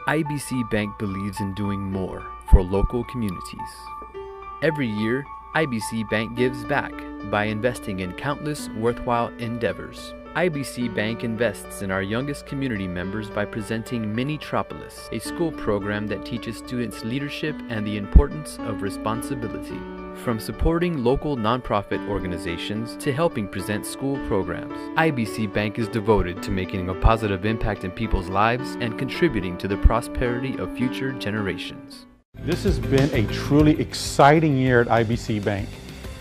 IBC Bank believes in doing more for local communities. Every year, IBC Bank gives back by investing in countless worthwhile endeavors. IBC Bank invests in our youngest community members by presenting Minitropolis, a school program that teaches students leadership and the importance of responsibility. From supporting local nonprofit organizations to helping present school programs, IBC Bank is devoted to making a positive impact in people's lives and contributing to the prosperity of future generations. This has been a truly exciting year at IBC Bank.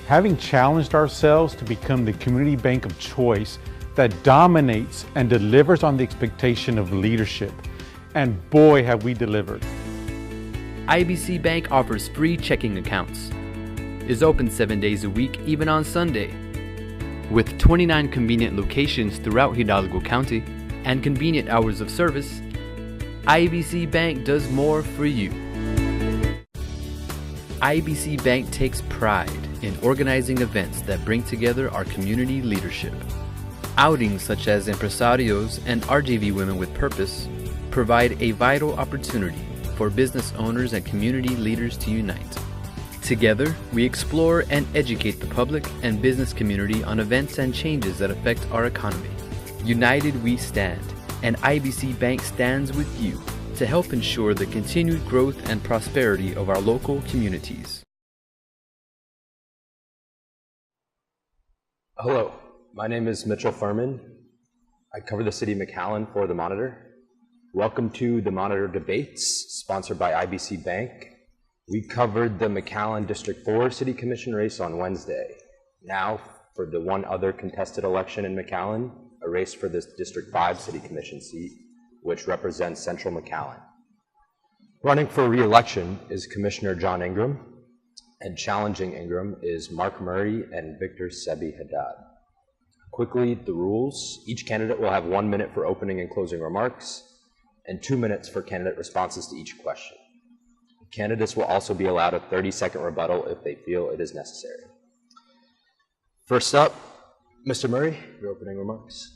Having challenged ourselves to become the community bank of choice that dominates and delivers on the expectation of leadership. And boy, have we delivered. IBC Bank offers free checking accounts, is open 7 days a week, even on Sunday. With 29 convenient locations throughout Hidalgo County and convenient hours of service, IBC Bank does more for you. IBC Bank takes pride in organizing events that bring together our community leadership. Outings such as Empresarios and RJV Women with Purpose provide a vital opportunity for business owners and community leaders to unite. Together, we explore and educate the public and business community on events and changes that affect our economy. United we stand, and IBC Bank stands with you to help ensure the continued growth and prosperity of our local communities. Hello, my name is Mitchell Furman. I cover the city of McAllen for The Monitor. Welcome to The Monitor Debates, sponsored by IBC Bank. We covered the McAllen District 4 City Commission race on Wednesday. Now, for the one other contested election in McAllen, a race for this District 5 City Commission seat, which represents Central McAllen. Running for re-election is Commissioner John Ingram, and challenging Ingram is Mark Murray and Victor Sebi Haddad. Quickly, the rules. Each candidate will have 1 minute for opening and closing remarks, and 2 minutes for candidate responses to each question. Candidates will also be allowed a 30-second rebuttal if they feel it is necessary. First up, Mr. Murray, your opening remarks.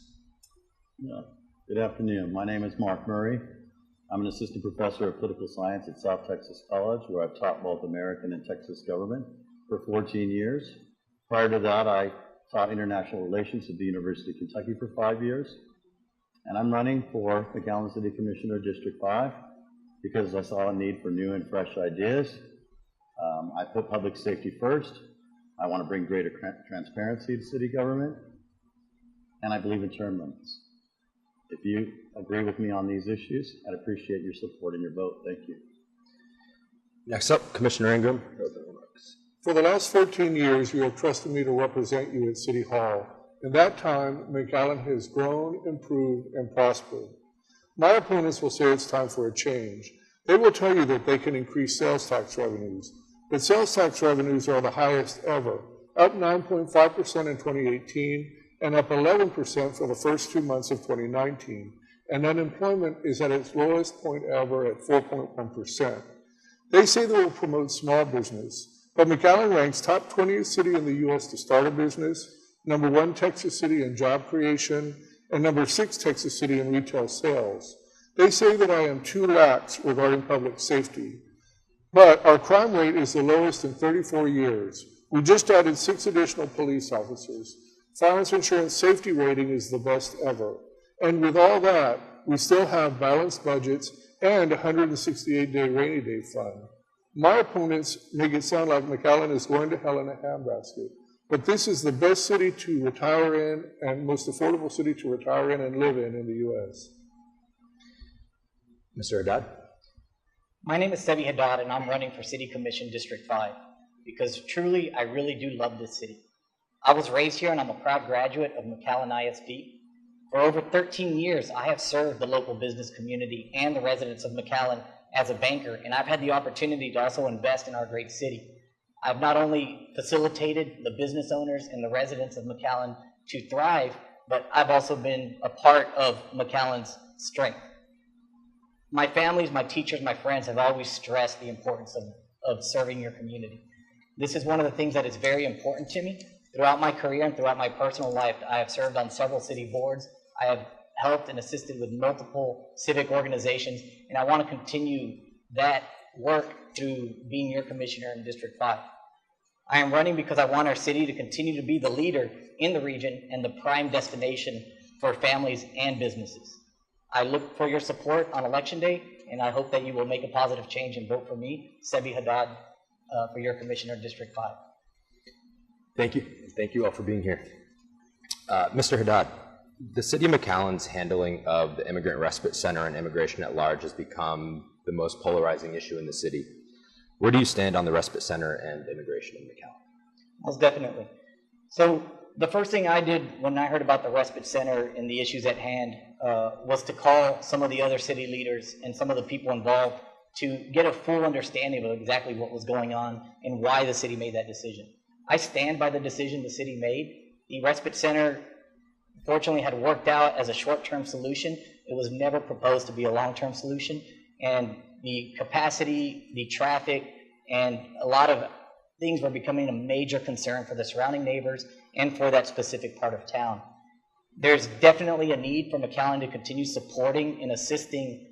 Good afternoon. My name is Mark Murray. I'm an assistant professor of political science at South Texas College, where I've taught both American and Texas government for 14 years. Prior to that, I taught international relations at the University of Kentucky for 5 years. And I'm running for McAllen City Commissioner District 5 because I saw a need for new and fresh ideas. I put public safety first. I want to bring greater transparency to city government. And I believe in term limits. If you agree with me on these issues, I'd appreciate your support and your vote. Thank you. Next up, Commissioner Ingram, your opening remarks. For the last 14 years, you have trusted me to represent you at City Hall. In that time, McAllen has grown, improved, and prospered. My opponents will say it's time for a change. They will tell you that they can increase sales tax revenues, but sales tax revenues are the highest ever, up 9.5% in 2018 and up 11% for the first 2 months of 2019, and unemployment is at its lowest point ever at 4.1%. They say they will promote small business, but McAllen ranks top 20th city in the U.S. to start a business, number 1 Texas city in job creation, and number 6 Texas city in retail sales. They say that I am too lax regarding public safety, but our crime rate is the lowest in 34 years. We just added 6 additional police officers. Finance insurance safety rating is the best ever. And with all that, we still have balanced budgets and a 168-day rainy day fund. My opponents make it sound like McAllen is going to hell in a handbasket. But this is the best city to retire in and most affordable city to retire in and live in the U.S. Mr. Haddad. My name is Sebi Haddad, and I'm running for City Commission District 5 because truly, I really do love this city. I was raised here, and I'm a proud graduate of McAllen ISD. For over 13 years, I have served the local business community and the residents of McAllen as a banker, and I've had the opportunity to also invest in our great city. I've not only facilitated the business owners and the residents of McAllen to thrive, but I've also been a part of McAllen's strength. My families, my teachers, my friends have always stressed the importance of serving your community. This is one of the things that is very important to me. Throughout my career and throughout my personal life, I have served on several city boards. I have helped and assisted with multiple civic organizations, and I want to continue that work through being your commissioner in District 5. I am running because I want our city to continue to be the leader in the region and the prime destination for families and businesses. I look for your support on Election Day, and I hope that you will make a positive change and vote for me, Sebi Haddad, for your commissioner in District 5. Thank you. Thank you all for being here. Mr. Haddad, the city of McAllen's handling of the Immigrant Respite Center and immigration at large has become the most polarizing issue in the city. Where do you stand on the Respite Center and immigration in McAllen? Most definitely. So the first thing I did when I heard about the Respite Center and the issues at hand was to call some of the other city leaders and some of the people involved to get a full understanding of exactly what was going on and why the city made that decision. I stand by the decision the city made. The Respite Center, fortunately, had worked out as a short-term solution. It was never proposed to be a long-term solution. And the capacity, the traffic, and a lot of things were becoming a major concern for the surrounding neighbors and for that specific part of town. There's definitely a need for McAllen to continue supporting and assisting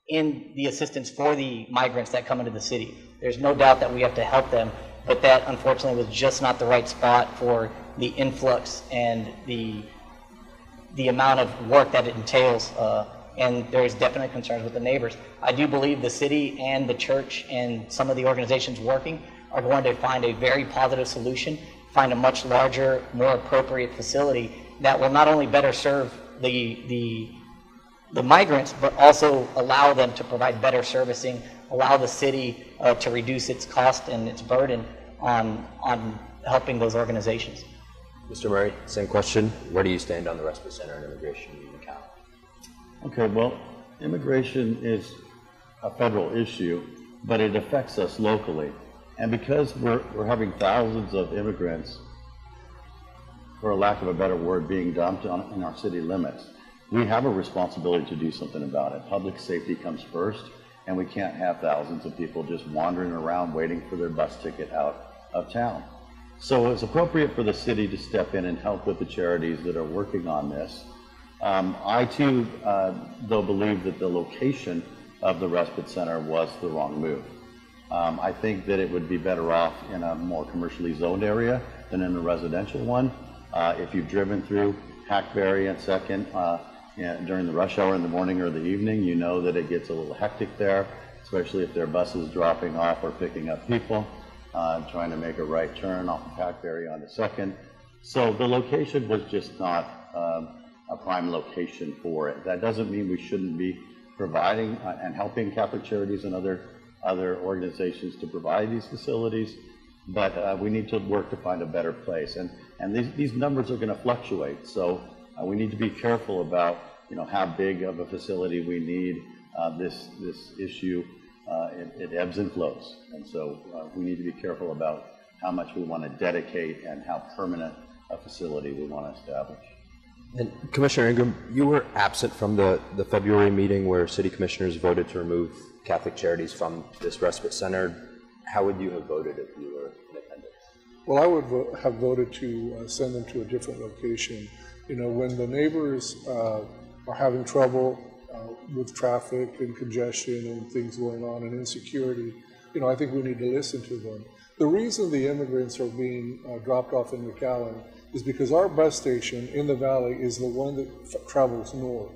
in the assistance for the migrants that come into the city. There's no doubt that we have to help them, but that unfortunately was just not the right spot for the influx and the amount of work that it entails. And there's definitely concerns with the neighbors. I do believe the city and the church and some of the organizations working are going to find a very positive solution, find a much larger, more appropriate facility that will not only better serve the migrants, but also allow them to provide better servicing, allow the city to reduce its cost and its burden on helping those organizations. Mr. Murray, same question. Where do you stand on the Respite Center and immigration in McAllen? Okay, well, immigration is a federal issue, but it affects us locally. And because we're having thousands of immigrants, for a lack of a better word, being dumped in our city limits, we have a responsibility to do something about it. Public safety comes first, and we can't have thousands of people just wandering around waiting for their bus ticket out of town. So it's appropriate for the city to step in and help with the charities that are working on this. I too, though, believe that the location of the Respite Center was the wrong move. I think that it would be better off in a more commercially zoned area than in a residential one. If you've driven through Hackberry and Second during the rush hour in the morning or the evening, you know that it gets a little hectic there, especially if there are buses dropping off or picking up people, trying to make a right turn off of Hackberry onto Second. So the location was just not a prime location for it. That doesn't mean we shouldn't be providing and helping Catholic Charities and other organizations to provide these facilities, but we need to work to find a better place. And these numbers are going to fluctuate, so we need to be careful about how big of a facility we need. This issue, it ebbs and flows, and so we need to be careful about how much we want to dedicate and how permanent a facility we want to establish. And Commissioner Ingram, you were absent from the February meeting where city commissioners voted to remove Catholic Charities from this respite center. How would you have voted if you were in attendance? Well, I would have voted to send them to a different location. When the neighbors are having trouble with traffic and congestion and things going on and insecurity, I think we need to listen to them. The reason the immigrants are being dropped off in McAllen is because our bus station in the valley is the one that travels north.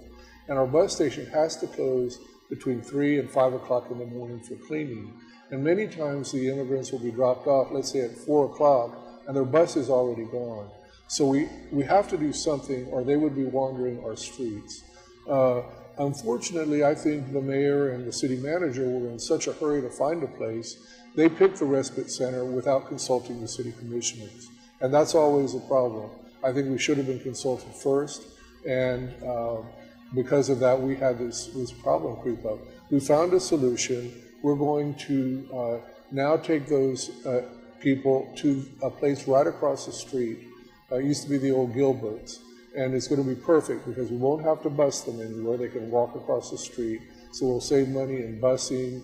And our bus station has to close between 3 and 5 o'clock in the morning for cleaning. And many times the immigrants will be dropped off, let's say at 4 o'clock, and their bus is already gone. So we have to do something or they would be wandering our streets. Unfortunately, I think the mayor and the city manager were in such a hurry to find a place, they picked the respite center without consulting the city commissioners. And that's always a problem. I think we should have been consulted first, and because of that, we had this problem creep up. We found a solution. We're going to now take those people to a place right across the street. It used to be the old Gilbert's, and it's going to be perfect because we won't have to bus them anywhere. They can walk across the street, so we'll save money in busing,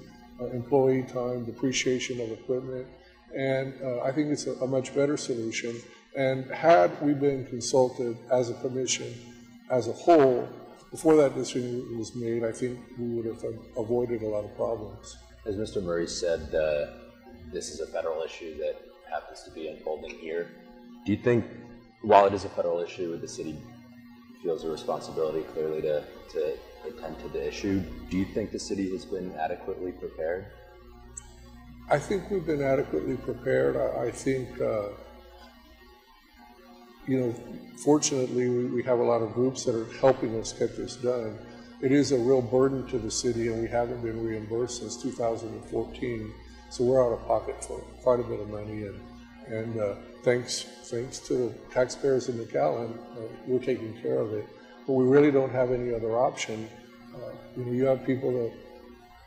employee time, depreciation of equipment, and I think it's a much better solution. And had we been consulted as a commission as a whole, before that decision was made, I think we would have avoided a lot of problems. As Mr. Murray said, this is a federal issue that happens to be unfolding here. Do you think, while it is a federal issue, the city feels a responsibility clearly to attend to the issue, do you think the city has been adequately prepared? I think we've been adequately prepared. I think, fortunately, we have a lot of groups that are helping us get this done. It is a real burden to the city, and we haven't been reimbursed since 2014, so we're out of pocket for quite a bit of money. And thanks to the taxpayers in McAllen, we're taking care of it. But we really don't have any other option. You have people that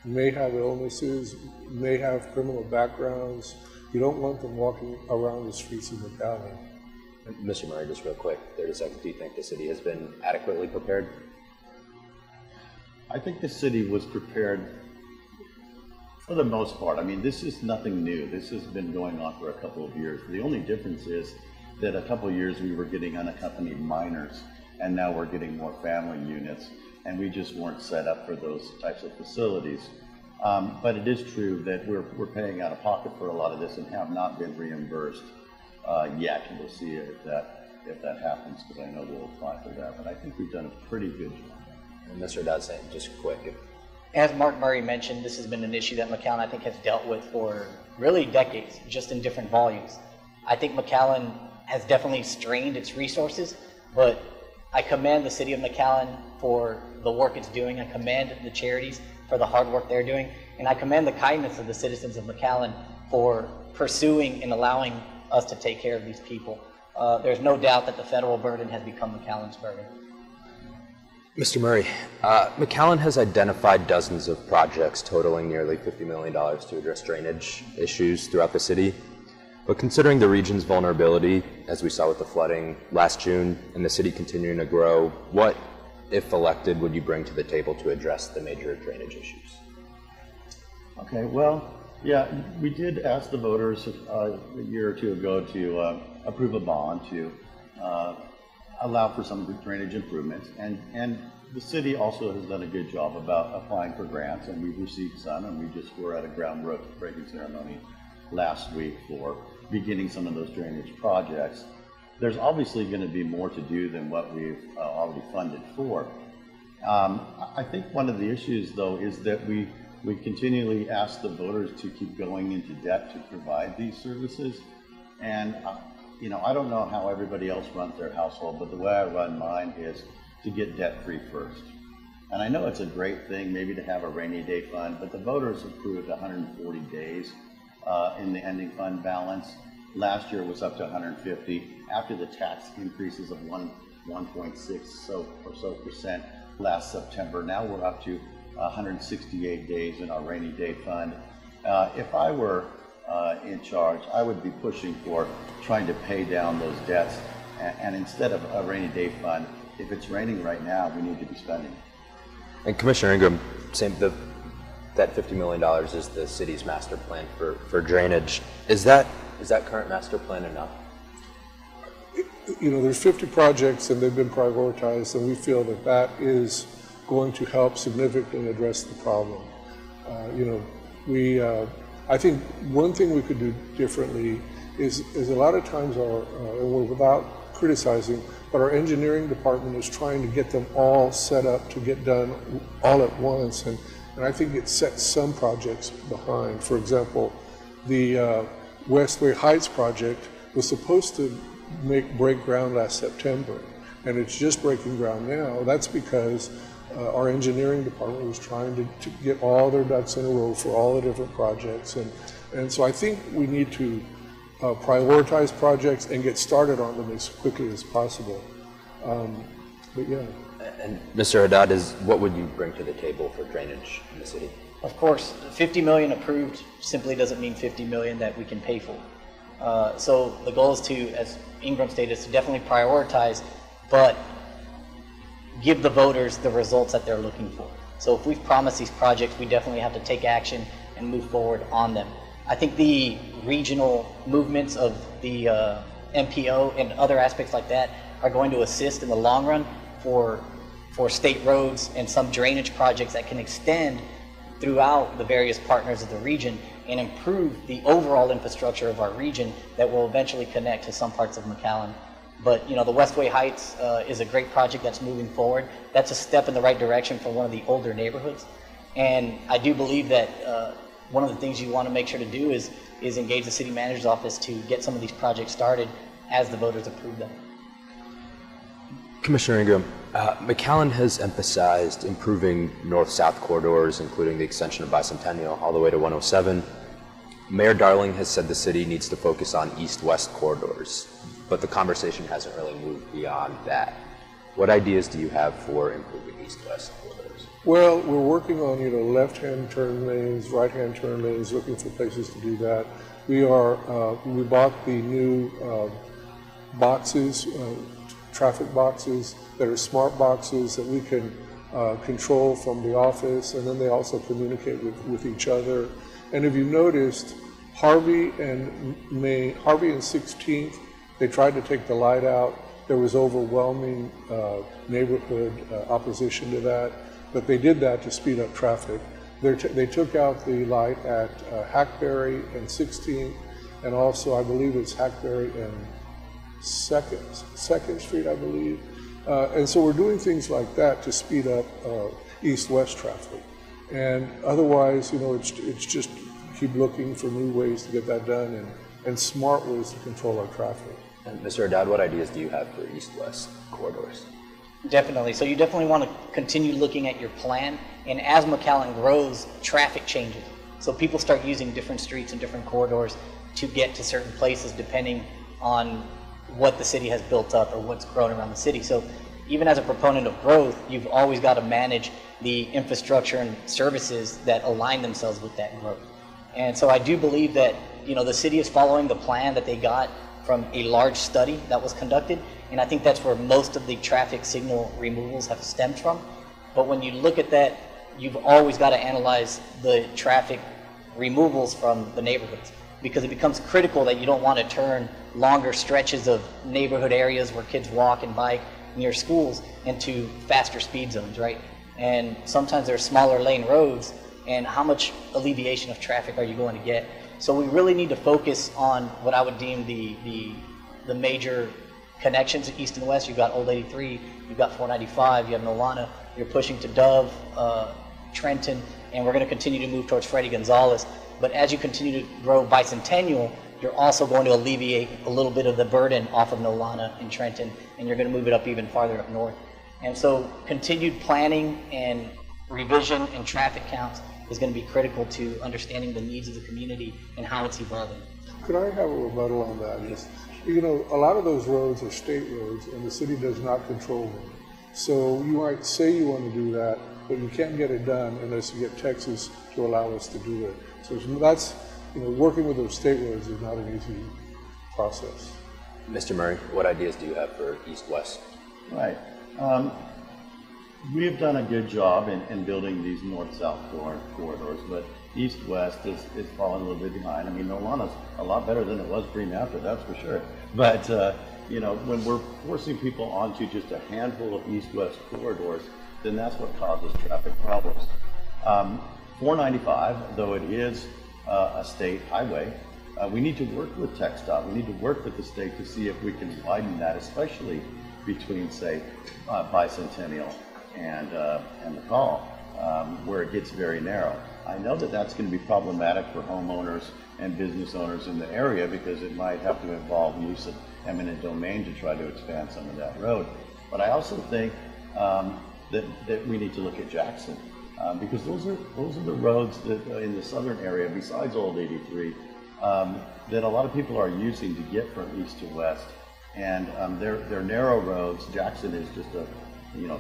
may have illnesses, may have criminal backgrounds. You don't want them walking around the streets of McAllen. Mr. Murray, just real quick, 30 seconds, do you think the city has been adequately prepared? I think the city was prepared for the most part. I mean, this is nothing new. This has been going on for a couple of years. The only difference is that a couple of years we were getting unaccompanied minors, and now we're getting more family units, and we just weren't set up for those types of facilities. But it is true that we're paying out of pocket for a lot of this and have not been reimbursed yet. We'll see if that happens, because I know we'll apply for that. But I think we've done a pretty good job. And Mr. Haddad, just quick. As Mark Murray mentioned, this has been an issue that McAllen, I think, has dealt with for really decades, just in different volumes. I think McAllen has definitely strained its resources, but I commend the city of McAllen for the work it's doing. I commend the charities for the hard work they're doing, and I commend the kindness of the citizens of McAllen for pursuing and allowing us to take care of these people. There's no doubt that the federal burden has become McAllen's burden. Mr. Murray, McAllen has identified dozens of projects totaling nearly $50 million to address drainage issues throughout the city. But considering the region's vulnerability, as we saw with the flooding last June, and the city continuing to grow, what, if elected, would you bring to the table to address the major drainage issues? Okay, well, yeah, we did ask the voters a year or two ago to approve a bond to allow for some drainage improvements, and the city also has done a good job about applying for grants, and we've received some, and we just were at a groundbreaking ceremony last week for beginning some of those drainage projects. There's obviously going to be more to do than what we've already funded for. I think one of the issues, though, is that we continually ask the voters to keep going into debt to provide these services, and I don't know how everybody else runs their household, but the way I run mine is to get debt-free first. And I know it's a great thing maybe to have a rainy day fund, but the voters approved 140 days in the ending fund balance. Last year it was up to 150. After the tax increases of 1.6% last September, now we're up to 168 days in our rainy day fund. If I were in charge, I would be pushing for trying to pay down those debts, and instead of a rainy day fund, if it's raining right now, we need to be spending. And Commissioner Ingram, that $50 million is the city's master plan for drainage. Is that current master plan enough? There's 50 projects and they've been prioritized, and we feel that is going to help significantly address the problem. I think one thing we could do differently is a lot of times and we're without criticizing, but our engineering department is trying to get them all set up to get done all at once, and I think it sets some projects behind. For example, the Westway Heights project was supposed to break ground last September, and it's just breaking ground now. That's because our engineering department was trying to get all their ducks in a row for all the different projects, and so I think we need to prioritize projects and get started on them as quickly as possible. But yeah. And Mr. Haddad, what would you bring to the table for drainage in the city? Of course, $50 million approved simply doesn't mean $50 million that we can pay for. So the goal is to, as Ingram stated, is to definitely prioritize, but give the voters the results that they're looking for. So if we've promised these projects, we definitely have to take action and move forward on them. I think the regional movements of the MPO and other aspects like that are going to assist in the long run for state roads and some drainage projects that can extend throughout the various partners of the region and improve the overall infrastructure of our region that will eventually connect to some parts of McAllen. But the Westway Heights is a great project that's moving forward. That's a step in the right direction for one of the older neighborhoods. And I do believe that one of the things you want to make sure to do is engage the city manager's office to get some of these projects started as the voters approve them. Commissioner Ingram, McAllen has emphasized improving north-south corridors, including the extension of Bicentennial all the way to 107. Mayor Darling has said the city needs to focus on east-west corridors, but the conversation hasn't really moved beyond that. What ideas do you have for improving east-west corridors? Well, we're working on, left-hand turn lanes, right-hand turn lanes, looking for places to do that. We bought the new boxes, traffic boxes that are smart boxes that we can control from the office, and then they also communicate with each other. And if you noticed, Harvey and 16th, they tried to take the light out. There was overwhelming neighborhood opposition to that, but they did that to speed up traffic. They took out the light at Hackberry and 16th, and also I believe it's Hackberry and Second Street, I believe. And so we're doing things like that to speed up east-west traffic. And otherwise, it's just keep looking for new ways to get that done and smart ways to control our traffic. And Mr. Haddad, what ideas do you have for east-west corridors? Definitely. So you definitely want to continue looking at your plan. And as McAllen grows, traffic changes. So people start using different streets and different corridors to get to certain places depending on what the city has built up or what's grown around the city. So even as a proponent of growth, you've always got to manage the infrastructure and services that align themselves with that growth. And so I do believe that, the city is following the plan that they got from a large study that was conducted. And I think that's where most of the traffic signal removals have stemmed from. But when you look at that, you've always got to analyze the traffic removals from the neighborhoods, because it becomes critical that you don't want to turn longer stretches of neighborhood areas where kids walk and bike near schools into faster speed zones, right? And sometimes there's smaller lane roads, and how much alleviation of traffic are you going to get? So we really need to focus on what I would deem the major connections east and west. You've got Old 83, you've got 495, you have Nolana, you're pushing to Dove, Trenton, and we're going to continue to move towards Freddie Gonzalez. But as you continue to grow Bicentennial, you're also going to alleviate a little bit of the burden off of Nolana and Trenton, and you're going to move it up even farther up north. And so continued planning and revision and traffic counts is going to be critical to understanding the needs of the community and how it's evolving. Could I have a rebuttal on that? Yes. A lot of those roads are state roads, and the city does not control them. So you might say you want to do that, but you can't get it done unless you get Texas to allow us to do it. So that's, working with those state roads is not an easy process. Mr. Murray, what ideas do you have for east-west? Right. We have done a good job in building these north-south corridors, but east-west is falling a little bit behind. I mean, Nolana's a lot better than it was pre-NAFTA, that's for sure. But, when we're forcing people onto just a handful of east-west corridors, then that's what causes traffic problems. 495, though it is a state highway, we need to work with TxDOT. We need to work with the state to see if we can widen that, especially between, say, Bicentennial and McCall, where it gets very narrow. I know that that's going to be problematic for homeowners and business owners in the area because it might have to involve use of eminent domain to try to expand some of that road. But I also think that we need to look at Jackson because those are the roads that in the southern area, besides Old 83, that a lot of people are using to get from east to west. And they're narrow roads. Jackson is just a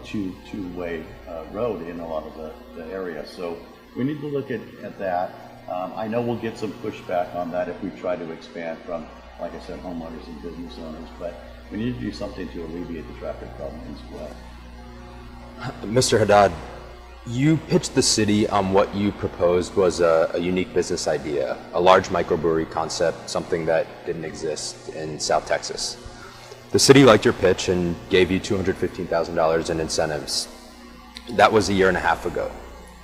two-way road in a lot of the area. So we need to look at that. I know we'll get some pushback on that if we try to expand from, like I said, homeowners and business owners, but we need to do something to alleviate the traffic problem as well. Mr. Haddad, you pitched the city on what you proposed was a unique business idea, a large microbrewery concept, something that didn't exist in South Texas. The city liked your pitch and gave you $215,000 in incentives. That was a year and a half ago.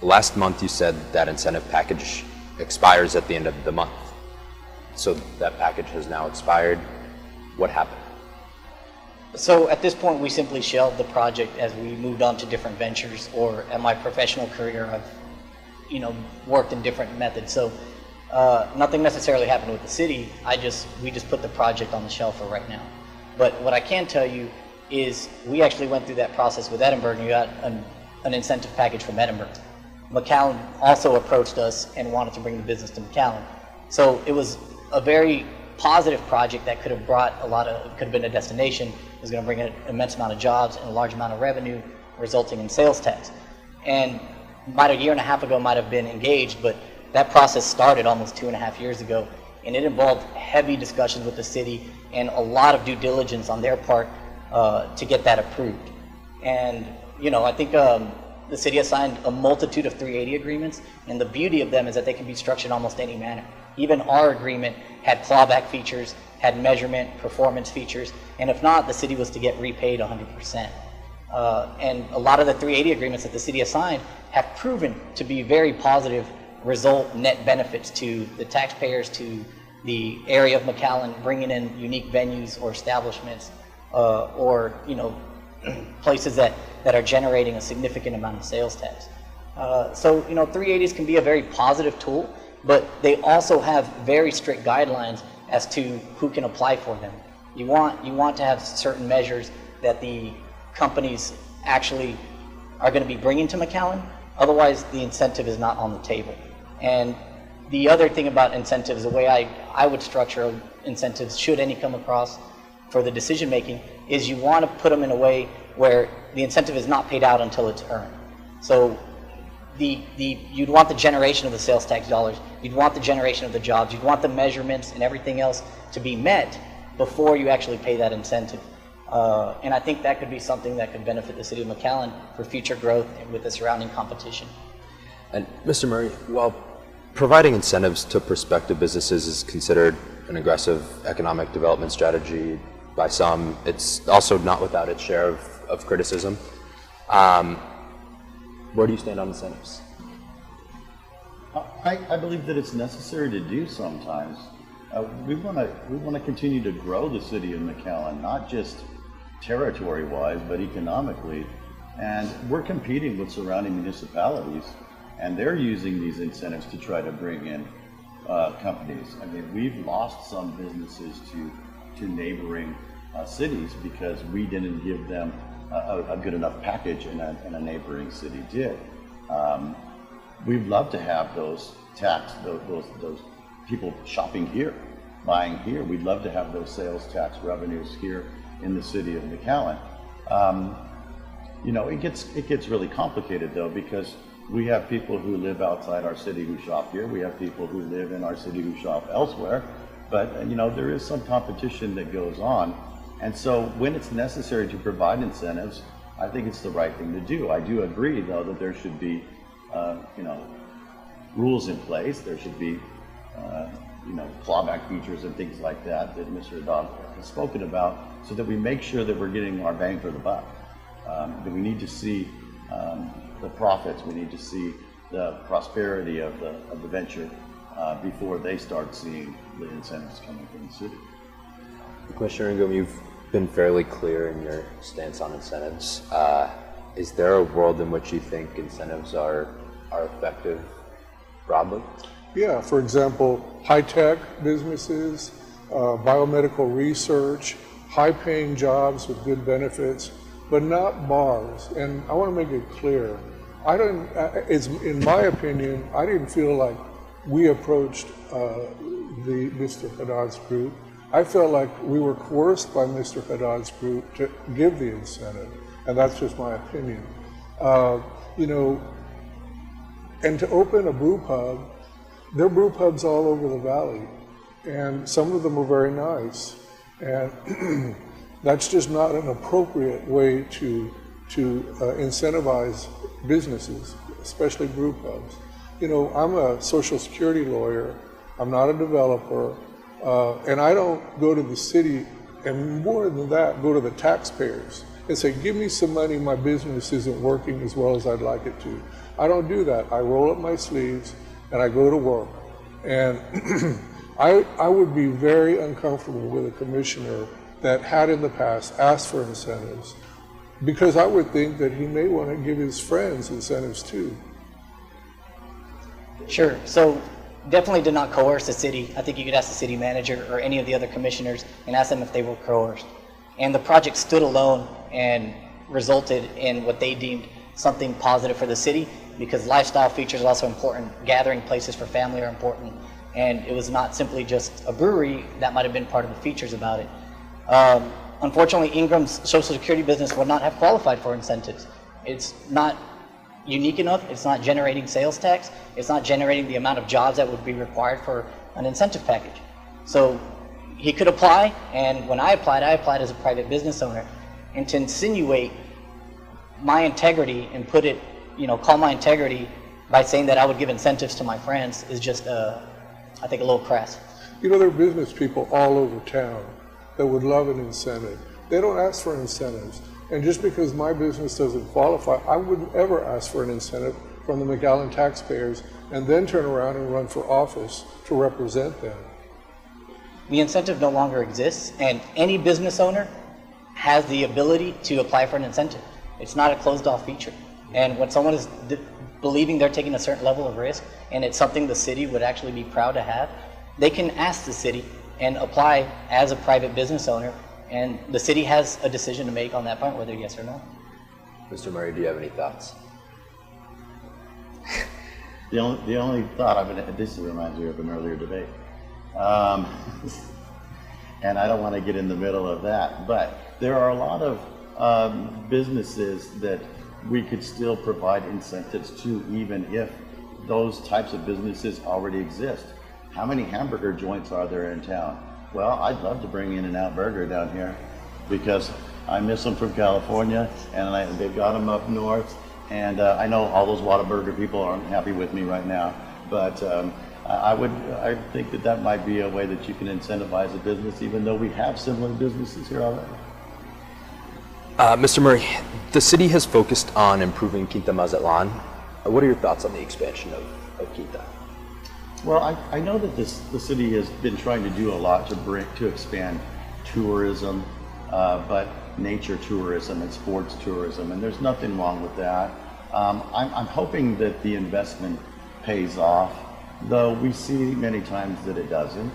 Last month you said that incentive package expires at the end of the month. So that package has now expired. What happened? So at this point, we simply shelved the project as we moved on to different ventures, or at my professional career, I've, worked in different methods. So nothing necessarily happened with the city. We just put the project on the shelf for right now. But what I can tell you is we actually went through that process with Edinburgh, and you got an incentive package from Edinburgh. McAllen also approached us and wanted to bring the business to McAllen. So it was a very positive project that could have brought could have been a destination. It was going to bring an immense amount of jobs and a large amount of revenue, resulting in sales tax. And about a year and a half ago might have been engaged, but that process started almost 2.5 years ago, and it involved heavy discussions with the city and a lot of due diligence on their part to get that approved. And I think the city has signed a multitude of 380 agreements, and the beauty of them is that they can be structured in almost any manner. Even our agreement had clawback features, had measurement, performance features, and if not, the city was to get repaid 100%. And a lot of the 380 agreements that the city has signed have proven to be very positive result net benefits to the taxpayers, to the area of McAllen, bringing in unique venues or establishments, or places that are generating a significant amount of sales tax. So 380s can be a very positive tool, but they also have very strict guidelines as to who can apply for them. You want to have certain measures that the companies actually are going to be bringing to McAllen. Otherwise, the incentive is not on the table. And the other thing about incentives, the way I would structure incentives, should any come across for the decision making, is you want to put them in a way where the incentive is not paid out until it's earned. So you'd want the generation of the sales tax dollars, you'd want the generation of the jobs, you'd want the measurements and everything else to be met before you actually pay that incentive. And I think that could be something that could benefit the city of McAllen for future growth with the surrounding competition. And Mr. Murray, while providing incentives to prospective businesses is considered an aggressive economic development strategy by some, it's also not without its share of criticism. Where do you stand on incentives? I believe that it's necessary to do sometimes. We want to continue to grow the city of McAllen, not just territory-wise, but economically. And we're competing with surrounding municipalities, and they're using these incentives to try to bring in companies. I mean, we've lost some businesses to neighboring cities because we didn't give them a good enough package and a neighboring city did. We'd love to have those people shopping here, buying here. We'd love to have those sales tax revenues here in the city of McAllen. It gets really complicated though, because we have people who live outside our city who shop here. We have people who live in our city who shop elsewhere. But there is some competition that goes on. And so when it's necessary to provide incentives, I think it's the right thing to do. I do agree though that there should be rules in place. There should be clawback features and things like that Mr. Haddad has spoken about, so that we make sure that we're getting our bang for the buck. That we need to see the profits, we need to see the prosperity of the venture before they start seeing the incentives coming from the city. Commissioner Ingram, you've been fairly clear in your stance on incentives. Is there a world in which you think incentives are effective broadly? Yeah, for example, high-tech businesses, biomedical research, high-paying jobs with good benefits, but not bars. And I want to make it clear, in my opinion, I didn't feel like we approached Mr. Haddad's group. I felt like we were coerced by Mr. Haddad's group to give the incentive, and that's just my opinion. And to open a brew pub, there are brew pubs all over the valley, and some of them are very nice, and that's just not an appropriate way to incentivize businesses, especially brew pubs. I'm a Social Security lawyer, I'm not a developer, and I don't go to the city and more than that, go to the taxpayers and say, give me some money, my business isn't working as well as I'd like it to. I don't do that. I roll up my sleeves and I go to work. And I would be very uncomfortable with a commissioner that had in the past asked for incentives, because I would think that he may want to give his friends incentives too. Sure. So definitely did not coerce the city. I think you could ask the city manager or any of the other commissioners and ask them if they were coerced. And the project stood alone and resulted in what they deemed something positive for the city, because lifestyle features are also important. Gathering places for family are important. And it was not simply just a brewery. That might have been part of the features about it. Unfortunately, Ingram's Social Security business would not have qualified for incentives. It's not unique enough. It's not generating sales tax. It's not generating the amount of jobs that would be required for an incentive package. So he could apply, and when I applied as a private business owner. And to insinuate my integrity and put it, call my integrity by saying that I would give incentives to my friends is just, I think, a little crass. There are business people all over town that would love an incentive. They don't ask for incentives. And just because my business doesn't qualify, I wouldn't ever ask for an incentive from the McAllen taxpayers and then turn around and run for office to represent them. The incentive no longer exists, and any business owner has the ability to apply for an incentive. It's not a closed-off feature. And when someone is believing they're taking a certain level of risk, and it's something the city would actually be proud to have, they can ask the city and apply as a private business owner, and the city has a decision to make on that point, whether yes or no. Mr. Murray, do you have any thoughts? The only thought, this reminds me of an earlier debate. And I don't want to get in the middle of that, but there are a lot of businesses that we could still provide incentives to, even if those types of businesses already exist. How many hamburger joints are there in town? Well, I'd love to bring In-N-Out Burger down here because I miss them from California, and they've got them up north. And I know all those Whataburger people aren't happy with me right now, but I think that might be a way that you can incentivize a business, even though we have similar businesses here already. Mr. Murray, the city has focused on improving Quinta Mazatlan. What are your thoughts on the expansion of Quinta? Well, I know that the city has been trying to do a lot to expand tourism, but nature tourism and sports tourism, and there's nothing wrong with that. I'm hoping that the investment pays off, though we see many times that it doesn't.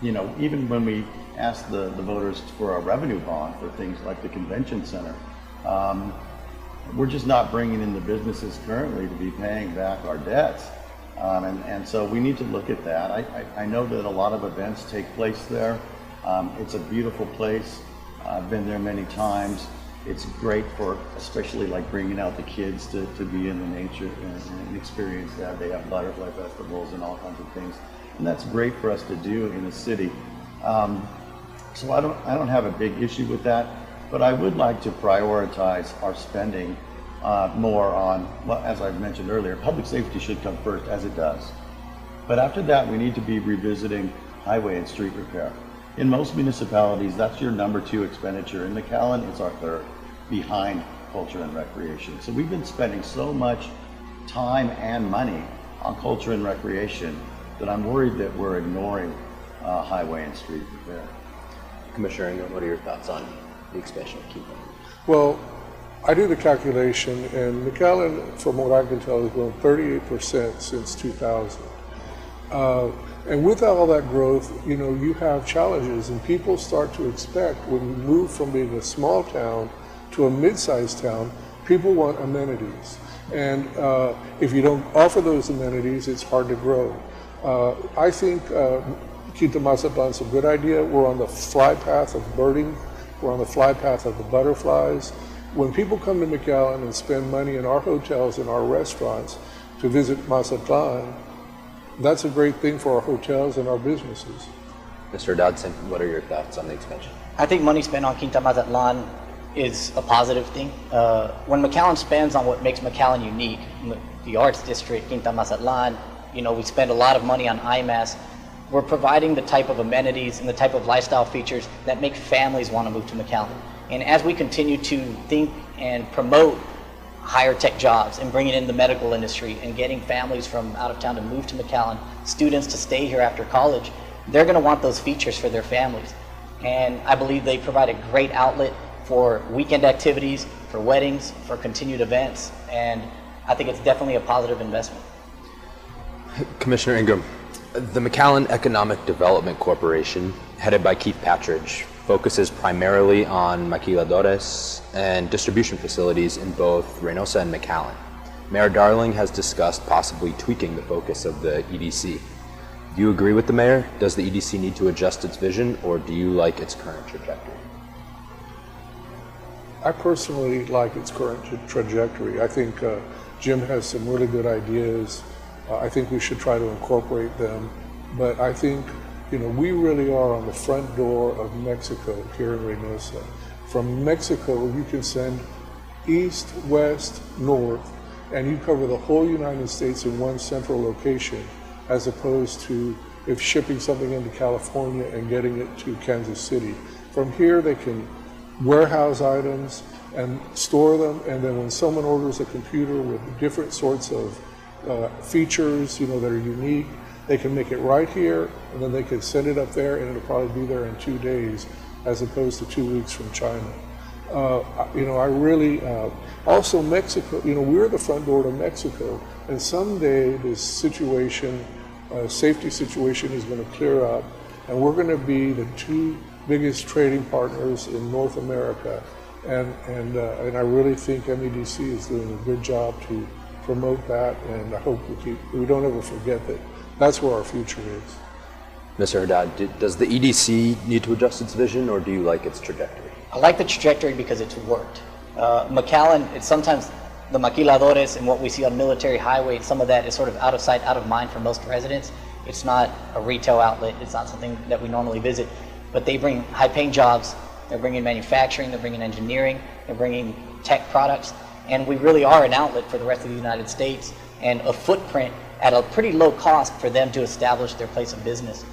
Even when we ask the voters for a revenue bond for things like the convention center, we're just not bringing in the businesses currently to be paying back our debts. And so we need to look at that. I know that a lot of events take place there. It's a beautiful place. I've been there many times. It's great for, especially like bringing out the kids to be in the nature and experience that. They have butterfly festivals and all kinds of things. And that's great for us to do in a city. So I don't have a big issue with that, but I would like to prioritize our spending more on, well, as I mentioned earlier, public safety should come first, as it does. But after that, we need to be revisiting highway and street repair. In most municipalities, that's your number 2 expenditure. In McAllen, it's our 3rd, behind culture and recreation. So we've been spending so much time and money on culture and recreation that I'm worried that we're ignoring highway and street repair. Commissioner Ingram, what are your thoughts on the expansion of Quinta? Well, I do the calculation, and McAllen, from what I can tell, has grown 38% since 2000. And with all that growth, you have challenges, and people start to expect, when you move from being a small town to a mid-sized town, people want amenities. And if you don't offer those amenities, it's hard to grow. I think Quinta Mazatlan's a good idea. We're on the fly path of birding. We're on the fly path of the butterflies. When people come to McAllen and spend money in our hotels and our restaurants to visit Mazatlan, that's a great thing for our hotels and our businesses. Mr. Haddad, what are your thoughts on the expansion? I think money spent on Quinta Mazatlan is a positive thing. When McAllen spends on what makes McAllen unique, the arts district, Quinta Mazatlan, we spend a lot of money on IMAS. we're providing the type of amenities and the type of lifestyle features that make families want to move to McAllen. And as we continue to think and promote higher tech jobs and bringing in the medical industry and getting families from out of town to move to McAllen, students to stay here after college, they're going to want those features for their families. And I believe they provide a great outlet for weekend activities, for weddings, for continued events, and I think it's definitely a positive investment. Commissioner Ingram, the McAllen Economic Development Corporation, headed by Keith Patridge, focuses primarily on maquiladores and distribution facilities in both Reynosa and McAllen. Mayor Darling has discussed possibly tweaking the focus of the EDC. Do you agree with the mayor? Does the EDC need to adjust its vision, or do you like its current trajectory? I personally like its current trajectory. I think Jim has some really good ideas. I think we should try to incorporate them. But I think, we really are on the front door of Mexico here in Reynosa. From Mexico, you can send east, west, north, and you cover the whole United States in one central location, as opposed to if shipping something into California and getting it to Kansas City. From here, they can warehouse items and store them, and then when someone orders a computer with different sorts of features, that are unique, they can make it right here, and then they can send it up there, and it'll probably be there in 2 days, as opposed to 2 weeks from China. I really, also Mexico, we're the front door to Mexico, and someday this situation, safety situation is going to clear up, and we're going to be the 2 biggest trading partners in North America, and I really think MEDC is doing a good job to promote that, and I hope we don't ever forget that that's where our future is. Mr. Haddad, does the EDC need to adjust its vision, or do you like its trajectory? I like the trajectory because it's worked. McAllen, it's sometimes the maquiladores and what we see on Military Highway, some of that is sort of out of sight, out of mind for most residents. It's not a retail outlet, it's not something that we normally visit, but they bring high-paying jobs, they're bringing manufacturing, they're bringing engineering, they're bringing tech products, and we really are an outlet for the rest of the United States and a footprint at a pretty low cost for them to establish their place of business.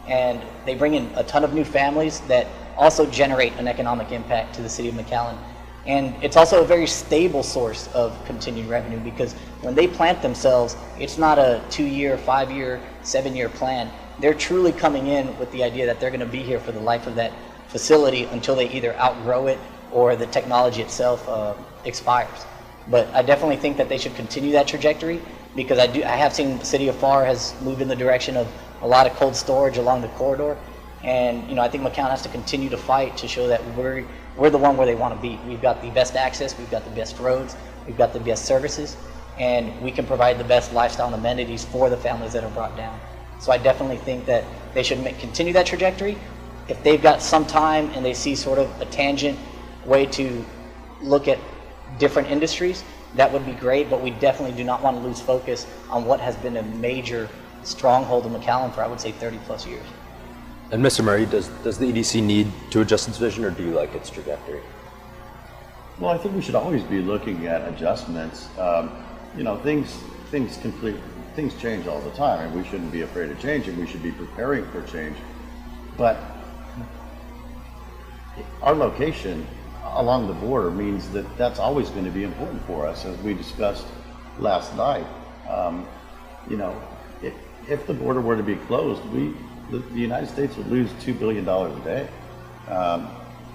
And they bring in a ton of new families that also generate an economic impact to the city of McAllen. And it's also a very stable source of continued revenue, because when they plant themselves, it's not a 2-year, 5-year, 7-year plan. They're truly coming in with the idea that they're going to be here for the life of that facility until they either outgrow it or the technology itself expires. But I definitely think that they should continue that trajectory, because I have seen the city of FAR has moved in the direction of a lot of cold storage along the corridor. And I think McAllen has to continue to fight to show that we're the one where they want to be. We've got the best access, we've got the best roads, we've got the best services, and we can provide the best lifestyle and amenities for the families that are brought down. So I definitely think that they should continue that trajectory. If they've got some time and they see sort of a tangent way to look at different industries, that would be great, but we definitely do not want to lose focus on what has been a major stronghold of McAllen for, I would say, 30 plus years. And Mr. Murray, does the EDC need to adjust its vision, or do you like its trajectory? Well, I think we should always be looking at adjustments. Things change all the time, and we shouldn't be afraid of change, and we should be preparing for change. But our location along the border means that that's always going to be important for us, as we discussed last night. If the border were to be closed, the United States would lose $2 billion a day.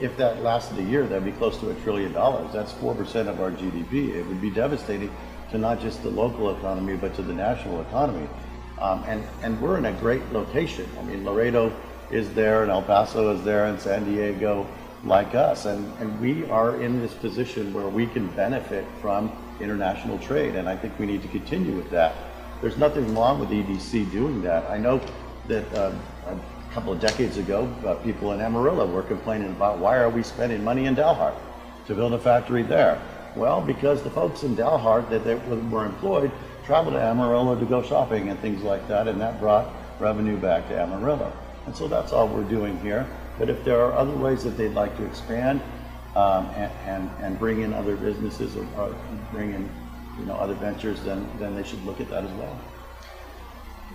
If that lasted a year, that'd be close to $1 trillion. That's 4% of our GDP. It would be devastating to not just the local economy, but to the national economy. And we're in a great location. I mean, Laredo is there, and El Paso is there, and San Diego, like us. And we are in this position where we can benefit from international trade, and I think we need to continue with that. There's nothing wrong with EDC doing that. I know that a couple of decades ago, people in Amarillo were complaining about, why are we spending money in Dalhart to build a factory there? Well, because the folks in Dalhart that were employed traveled to Amarillo to go shopping and things like that, and that brought revenue back to Amarillo. And so that's all we're doing here. But if there are other ways that they'd like to expand and bring in other businesses or bring in other ventures, then they should look at that as well.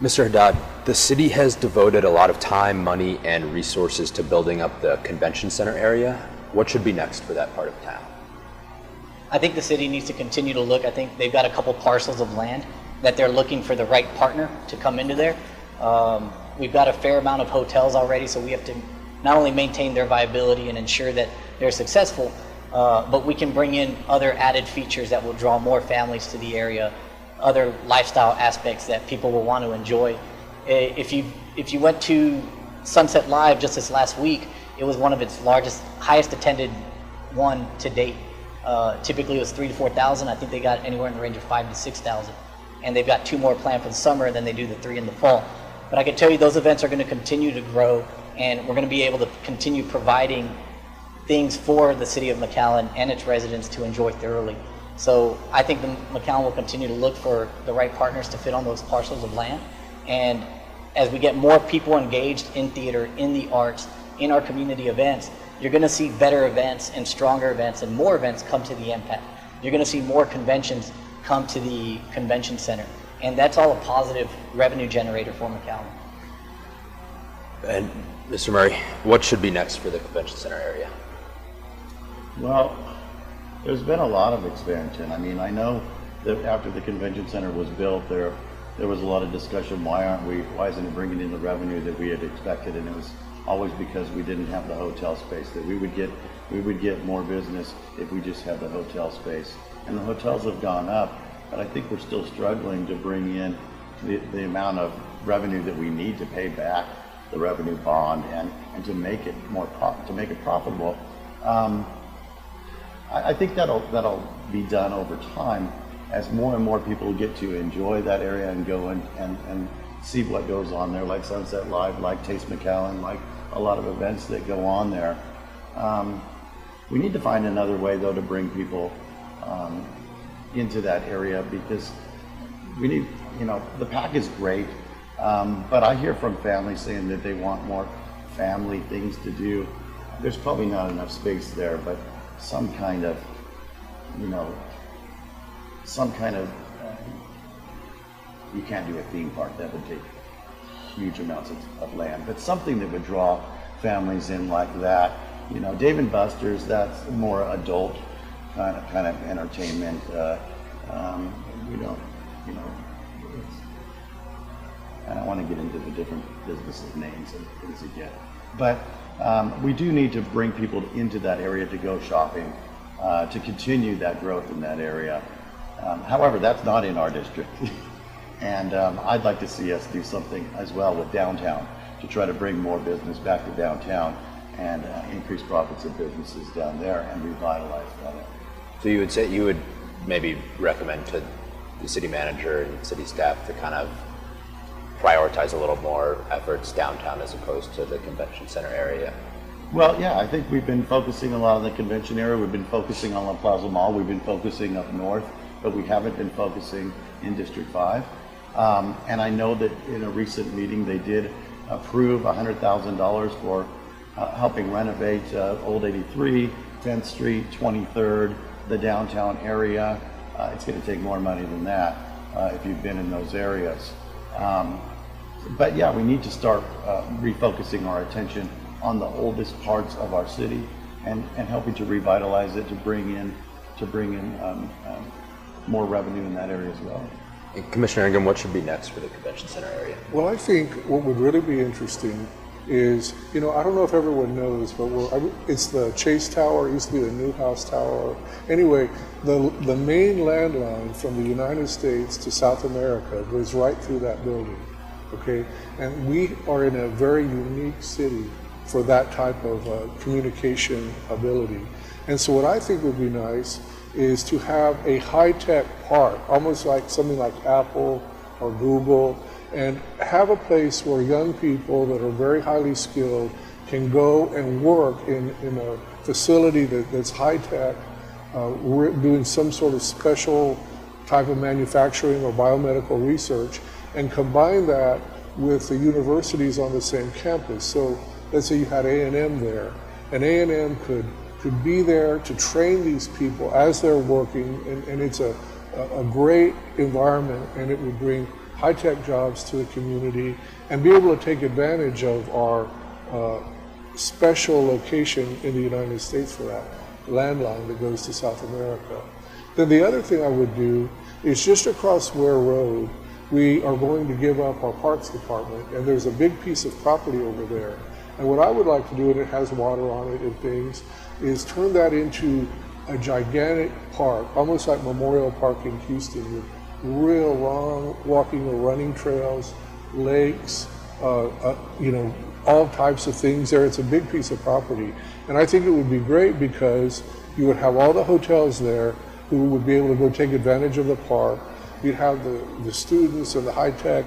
Mr. Haddad, the city has devoted a lot of time, money, and resources to building up the convention center area. What should be next for that part of town? I think the city needs to continue to look. I think they've got a couple parcels of land that they're looking for the right partner to come into there. We've got a fair amount of hotels already, so we have to not only maintain their viability and ensure that they're successful, but we can bring in other added features that will draw more families to the area, other lifestyle aspects that people will want to enjoy. If you went to Sunset Live just this last week, it was one of its largest, highest attended one to date. Typically it was 3,000 to 4,000. I think they got anywhere in the range of 5,000 to 6,000. And they've got 2 more planned for the summer, and then they do the 3 in the fall. But I can tell you those events are going to continue to grow, and we're going to be able to continue providing things for the city of McAllen and its residents to enjoy thoroughly. So I think McAllen will continue to look for the right partners to fit on those parcels of land. And as we get more people engaged in theater, in the arts, in our community events, you're going to see better events and stronger events and more events come to the impact. You're going to see more conventions come to the convention center. And that's all a positive revenue generator for McAllen. And Mr. Murray, what should be next for the convention center area? Well, there's been a lot of expansion. I mean, I know that after the convention center was built, there was a lot of discussion, why isn't it bringing in the revenue that we had expected? And it was always because we didn't have the hotel space, that we would get more business if we just had the hotel space. And the hotels have gone up, but I think we're still struggling to bring in the amount of revenue that we need to pay back the revenue bond and to make it profitable. I think that'll be done over time as more and more people get to enjoy that area and go and see what goes on there, like Sunset Live, like Taste McAllen, like a lot of events that go on there. We need to find another way, though, to bring people into that area, because we need, the pack is great, but I hear from families saying that they want more family things to do. There's probably not enough space there, but some kind of, you can't do a theme park, that would take huge amounts of land, but something that would draw families in like that. Dave & Buster's, that's more adult kind of entertainment. I don't want to get into the different businesses' names and things again, but we do need to bring people into that area to go shopping, to continue that growth in that area. However, that's not in our district. And I'd like to see us do something as well with downtown to try to bring more business back to downtown and increase profits of businesses down there and revitalize down there. So you would say you would maybe recommend to the city manager and city staff to kind of prioritize a little more efforts downtown as opposed to the convention center area? Well, yeah, I think we've been focusing a lot on the convention area. We've been focusing on La Plaza Mall. We've been focusing up north, but we haven't been focusing in District 5. And I know that in a recent meeting they did approve $100,000 for helping renovate Old 83, 10th Street, 23rd, the downtown area. It's going to take more money than that if you've been in those areas. But yeah, we need to start refocusing our attention on the oldest parts of our city and helping to revitalize it, to bring in more revenue in that area as well. And Commissioner Ingram, what should be next for the convention center area? Well, I think what would really be interesting is, I don't know if everyone knows, but it's the Chase Tower. It used to be the Newhouse Tower. Anyway, the main landline from the United States to South America goes right through that building, okay? And we are in a very unique city for that type of communication ability. And so what I think would be nice is to have a high-tech park, almost like something like Apple or Google, and have a place where young people that are very highly skilled can go and work in a facility that's high-tech, doing some sort of special type of manufacturing or biomedical research, and combine that with the universities on the same campus. So let's say you had A&M there, and A&M could be there to train these people as they're working, and it's a great environment, and it would bring high-tech jobs to the community, and be able to take advantage of our special location in the United States for that landline that goes to South America. Then the other thing I would do is just across Ware Road, we are going to give up our Parks Department, and there's a big piece of property over there. And what I would like to do, and it has water on it and things, is turn that into a gigantic park, almost like Memorial Park in Houston, with real long walking or running trails, lakes, you know, all types of things there. It's a big piece of property. And I think it would be great because you would have all the hotels there who would be able to go take advantage of the park. You'd have the students and the high-tech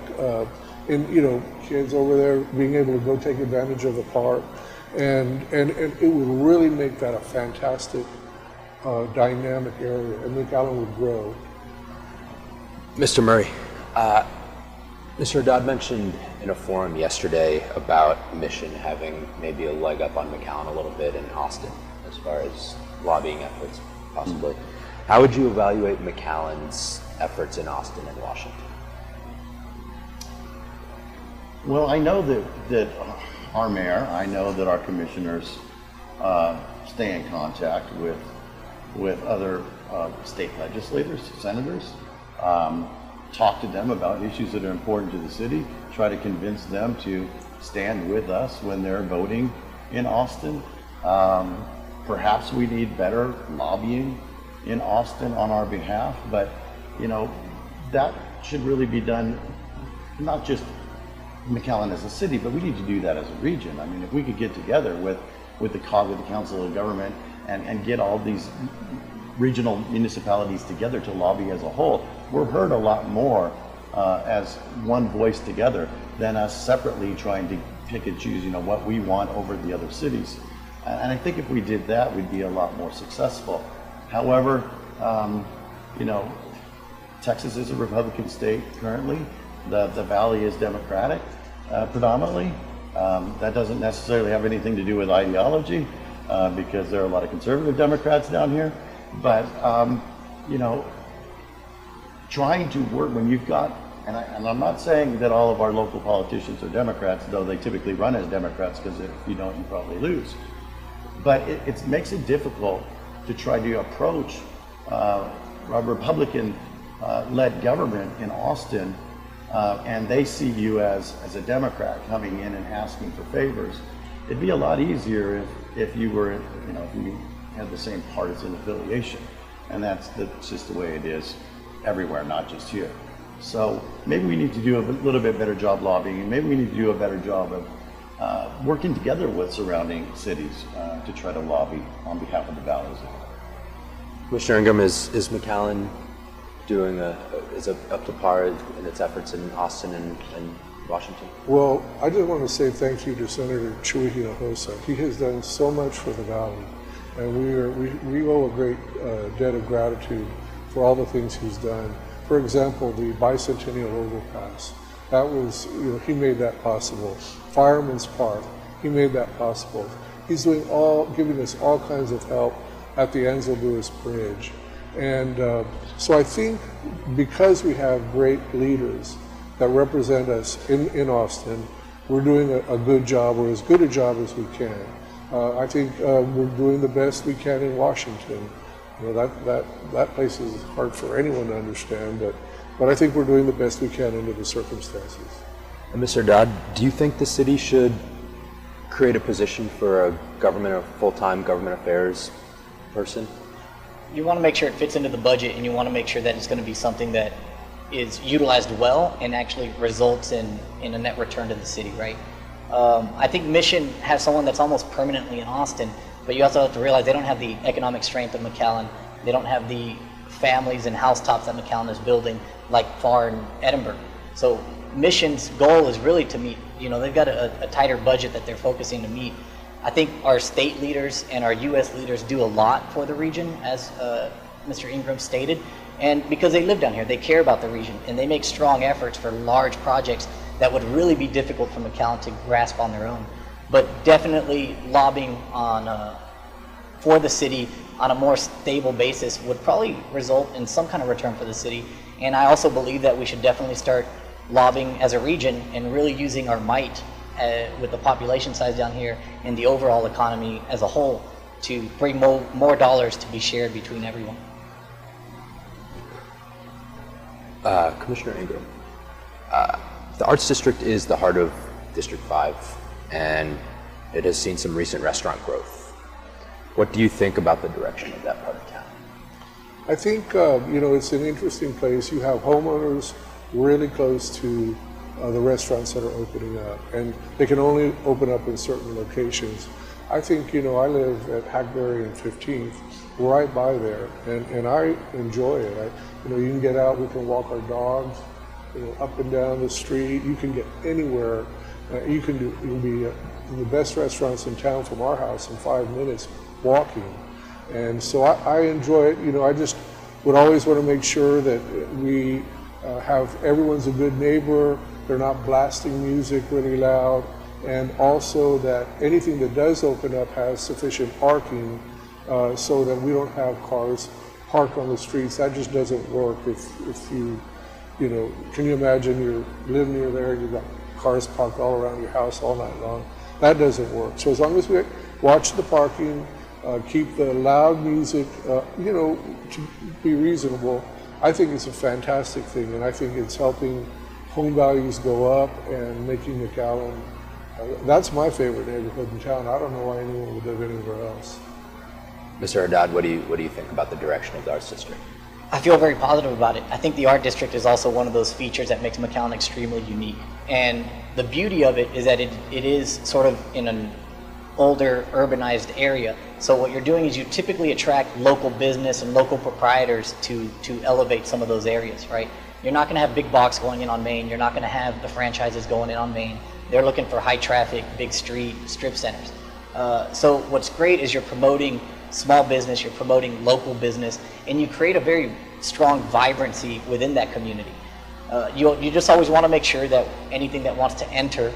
and, you know, kids over there being able to go take advantage of the park. And it would really make that a fantastic dynamic area, and McAllen would grow. Mr. Murray, Mr. Haddad mentioned in a forum yesterday about Mission having maybe a leg up on McAllen a little bit in Austin as far as lobbying efforts, possibly. How would you evaluate McAllen's efforts in Austin and Washington? Well, I know that our mayor, I know that our commissioners stay in contact with other state legislators, senators, talk to them about issues that are important to the city, try to convince them to stand with us when they're voting in Austin. Perhaps we need better lobbying in Austin on our behalf, but you know, that should really be done, not just McAllen as a city, but we need to do that as a region. I mean, if we could get together with the Council of Government and get all these regional municipalities together to lobby as a whole, we're heard a lot more as one voice together than us separately trying to pick and choose, you know, what we want over the other cities. And I think if we did that, we'd be a lot more successful. However, you know, Texas is a Republican state currently. The Valley is Democratic predominantly. That doesn't necessarily have anything to do with ideology because there are a lot of conservative Democrats down here. But, you know, trying to work when you've got, and I'm not saying that all of our local politicians are Democrats, though they typically run as Democrats because if you don't, you probably lose. But it makes it difficult to try to approach a Republican-led government in Austin, and they see you as a Democrat coming in and asking for favors. It'd be a lot easier if you were, you know, if you had the same partisan affiliation, and that's just the way it is everywhere, not just here. So maybe we need to do a little bit better job lobbying, and maybe we need to do a better job of working together with surrounding cities to try to lobby on behalf of the valleys. Commissioner Ingram, is McAllen doing is it up to par in its efforts in Austin and Washington? Well, I just want to say thank you to Senator Chuy Hinojosa. He has done so much for the Valley, and we owe a great debt of gratitude for all the things he's done. For example, the bicentennial overpass. That was, you know, he made that possible. Fireman's Park, he made that possible. He's giving us all kinds of help at the Ansel Lewis Bridge. And so I think because we have great leaders that represent us in Austin, we're doing a good job, or as good a job as we can. I think we're doing the best we can in Washington. You know, that place is hard for anyone to understand, but I think we're doing the best we can under the circumstances. And Mr. Haddad, do you think the city should create a position for a full-time government affairs person? You want to make sure it fits into the budget, and you want to make sure that it's going to be something that is utilized well and actually results in a net return to the city, right? I think Mission has someone that's almost permanently in Austin, but you also have to realize they don't have the economic strength of McAllen. They don't have the families and housetops that McAllen is building like far in Edinburgh. So Mission's goal is really to meet, you know, they've got a tighter budget that they're focusing to meet. I think our state leaders and our U.S. leaders do a lot for the region, as Mr. Ingram stated, and because they live down here, they care about the region, and they make strong efforts for large projects that would really be difficult for McAllen to grasp on their own. But definitely lobbying for the city on a more stable basis would probably result in some kind of return for the city. And I also believe that we should definitely start lobbying as a region and really using our might with the population size down here and the overall economy as a whole to bring more dollars to be shared between everyone. Commissioner Ingram, the Arts District is the heart of District 5, and it has seen some recent restaurant growth. What do you think about the direction of that part of town? I think, it's an interesting place. You have homeowners really close to the restaurants that are opening up, and they can only open up in certain locations. I think, I live at Hackberry and 15th, right by there, and I enjoy it. You can get out, we can walk our dogs, up and down the street. You can get anywhere. You can be in the best restaurants in town from our house in 5 minutes walking. And so I enjoy it. I just would always want to make sure that we have everyone's a good neighbor. They're not blasting music really loud. And also that anything that does open up has sufficient parking so that we don't have cars parked on the streets. That just doesn't work if you, can you imagine you live near there and you've got cars parked all around your house all night long? That doesn't work. So as long as we watch the parking, keep the loud music, to be reasonable, I think it's a fantastic thing, and I think it's helping home values go up and making McAllen, that's my favorite neighborhood in town. I don't know why anyone would live anywhere else. Mr. Haddad, what do you think about the direction of the Arts District? I feel very positive about it. I think the Art District is also one of those features that makes McAllen extremely unique. And the beauty of it is that it is sort of in an older urbanized area. So what you're doing is you typically attract local business and local proprietors to elevate some of those areas, right? You're not going to have big box going in on Main. You're not going to have the franchises going in on Main. They're looking for high traffic, big street, strip centers. So what's great is you're promoting small business, you're promoting local business, and you create a very strong vibrancy within that community. You just always want to make sure that anything that wants to enter,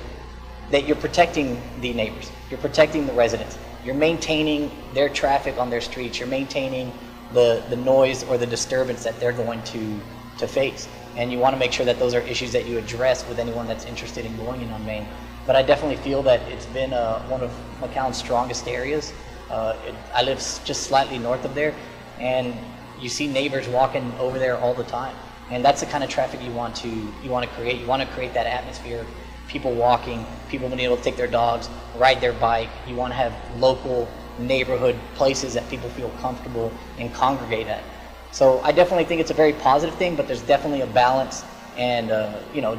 that you're protecting the neighbors, you're protecting the residents, you're maintaining their traffic on their streets, you're maintaining the noise or the disturbance that they're going to face. And you want to make sure that those are issues that you address with anyone that's interested in going in on Main. But I definitely feel that it's been one of McAllen's strongest areas. I live just slightly north of there, and you see neighbors walking over there all the time. And that's the kind of traffic you want to create. You want to create that atmosphere, people walking, people being able to take their dogs, ride their bike. You want to have local neighborhood places that people feel comfortable and congregate at. So I definitely think it's a very positive thing, but there's definitely a balance. And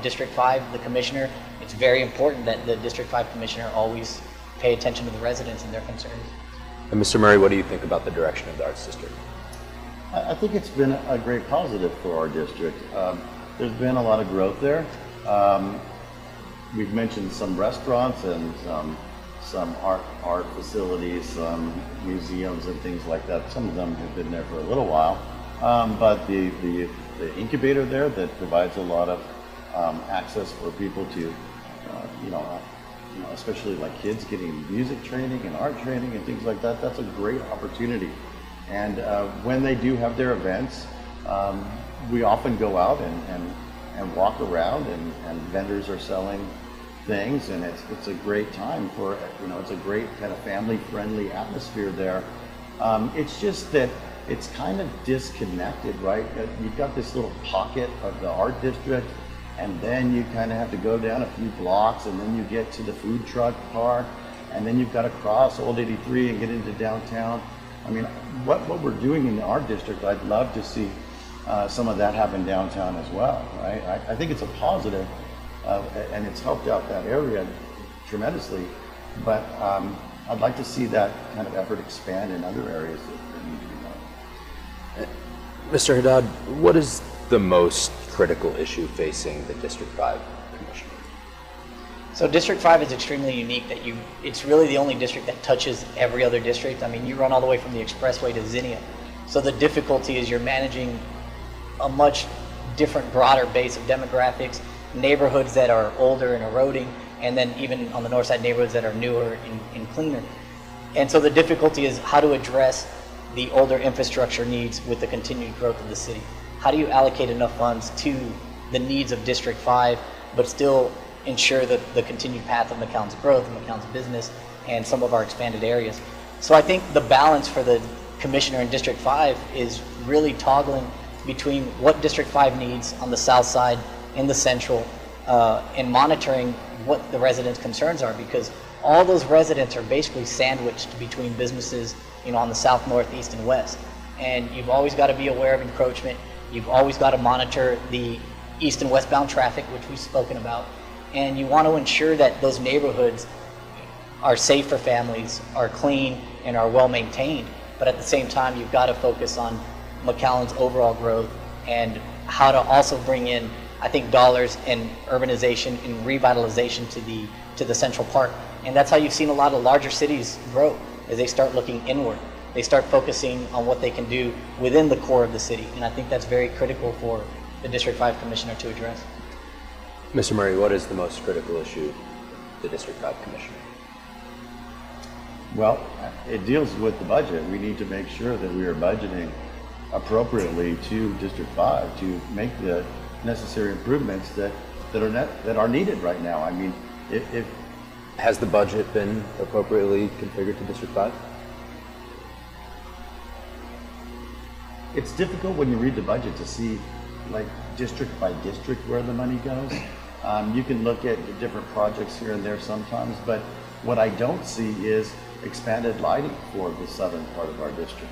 District 5, the commissioner, it's very important that the District 5 commissioner always pay attention to the residents and their concerns. And Mr. Murray, what do you think about the direction of the Arts District? I think it's been a great positive for our district. There's been a lot of growth there. We've mentioned some restaurants and some art facilities, some museums and things like that. Some of them have been there for a little while. But the incubator there that provides a lot of access for people to, especially like kids getting music training and art training and things like that, that's a great opportunity. And when they do have their events, we often go out and walk around, and vendors are selling things, and it's a great time for, it's a great kind of family-friendly atmosphere there. It's just that it's kind of disconnected, right? You've got this little pocket of the art district, and then you kind of have to go down a few blocks, and then you get to the food truck park, and then you've got to cross Old 83 and get into downtown. I mean, what we're doing in the art district, I'd love to see some of that happen downtown as well, right? I think it's a positive, and it's helped out that area tremendously, but I'd like to see that kind of effort expand in other areas that need to be done. Mr. Haddad, what is the most critical issue facing the District 5 Commission? So District 5 is extremely unique that it's really the only district that touches every other district. I mean, you run all the way from the expressway to Zinnia. So the difficulty is you're managing a much different, broader base of demographics, neighborhoods that are older and eroding, and then even on the north side, neighborhoods that are newer and cleaner. And so the difficulty is how to address the older infrastructure needs with the continued growth of the city. How do you allocate enough funds to the needs of District 5, but still ensure that the continued path of McAllen's growth and McAllen's business and some of our expanded areas. So I think the balance for the commissioner in District 5 is really toggling between what District 5 needs on the south side, in the central, and monitoring what the residents' concerns are, because all those residents are basically sandwiched between businesses, on the south, north, east, and west. And you've always got to be aware of encroachment. You've always got to monitor the east and westbound traffic, which we've spoken about. And you want to ensure that those neighborhoods are safe for families, are clean, and are well maintained. But at the same time, you've got to focus on McAllen's overall growth and how to also bring in, I think, dollars and urbanization and revitalization to the Central Park. And that's how you've seen a lot of larger cities grow, as they start looking inward. They start focusing on what they can do within the core of the city. And I think that's very critical for the District 5 Commissioner to address. Mr. Murray, what is the most critical issue to the District 5 Commissioner? Well, it deals with the budget. We need to make sure that we are budgeting appropriately to District 5 to make the necessary improvements that are needed right now. I mean, if has the budget been appropriately configured to District 5? It's difficult when you read the budget to see, like, district by district where the money goes. You can look at different projects here and there sometimes, but what I don't see is expanded lighting for the southern part of our district.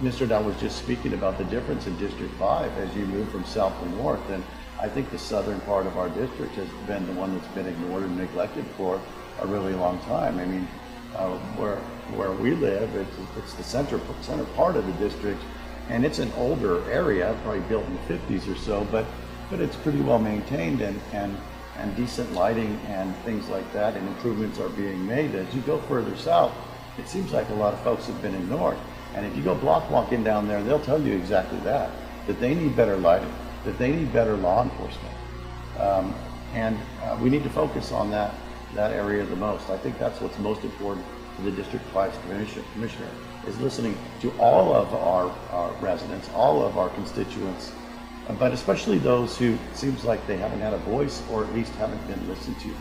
Mr. Dow was just speaking about the difference in District 5 as you move from south to north, and I think the southern part of our district has been the one that's been ignored and neglected for a really long time. I mean, where we live, it's the center part of the district, and it's an older area, probably built in the 50s or so, but it's pretty well maintained, and decent lighting and things like that, and improvements are being made. As you go further south, it seems like a lot of folks have been ignored. And if you go block walking down there, they'll tell you exactly that they need better lighting, that they need better law enforcement. We need to focus on that area the most. I think that's what's most important to the District 5's commissioner, is listening to all of our residents, all of our constituents, but especially those who it seems like they haven't had a voice, or at least haven't been listened to